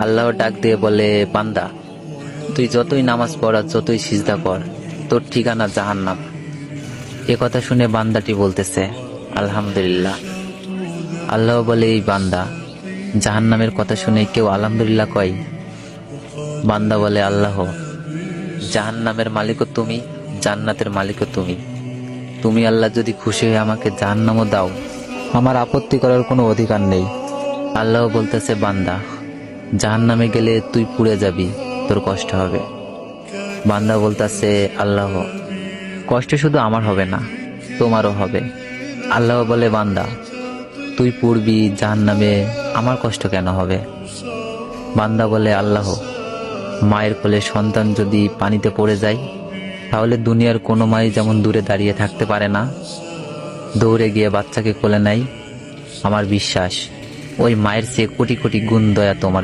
আল্লাহ ডাক দিয়ে বলে, বান্দা, তুই যতই নামাজ পড় আর যতই সিজদা কর, তোর ঠিকানা জাহান্নাম। এ কথা শুনে বান্দাটি বলতেছে, আলহামদুলিল্লাহ। আল্লাহ বলে, এই বান্দা, জাহান্নামের কথা শুনে কেউ আলহামদুলিল্লাহ কয়? বান্দা বলে, আল্লাহ, জাহান্নামের মালিকও তুমি, জান্নাতের মালিকও তুমি। তুমি আল্লাহ যদি খুশি হয়ে আমাকে জাহান্নামও দাও, আমার আপত্তি করার কোনো অধিকার নেই। আল্লাহ বলতেছে, বান্দা, জাহান্নামে গেলে তুই পুড়ে যাবি, তোর কষ্ট হবে। বান্দা বলতেছে, আল্লাহ, কষ্ট শুধু আমার হবে না, তোমারও হবে। আল্লাহ বলে, বান্দা, তুই পুড়বি জাহান্নামে, আমার কষ্ট কেন হবে? বান্দা বলে, আল্লাহ, মায়ের কোলে সন্তান যদি পানিতে পড়ে যায়, তাহলে দুনিয়ার কোনো মাই যেমন দূরে দাঁড়িয়ে থাকতে পারে না, দৌড়ে গিয়ে বাচ্চাকে কোলে নেয়, আমার বিশ্বাস ওই মায়ের চেয়ে কোটি কোটি গুণ দয়া তোমার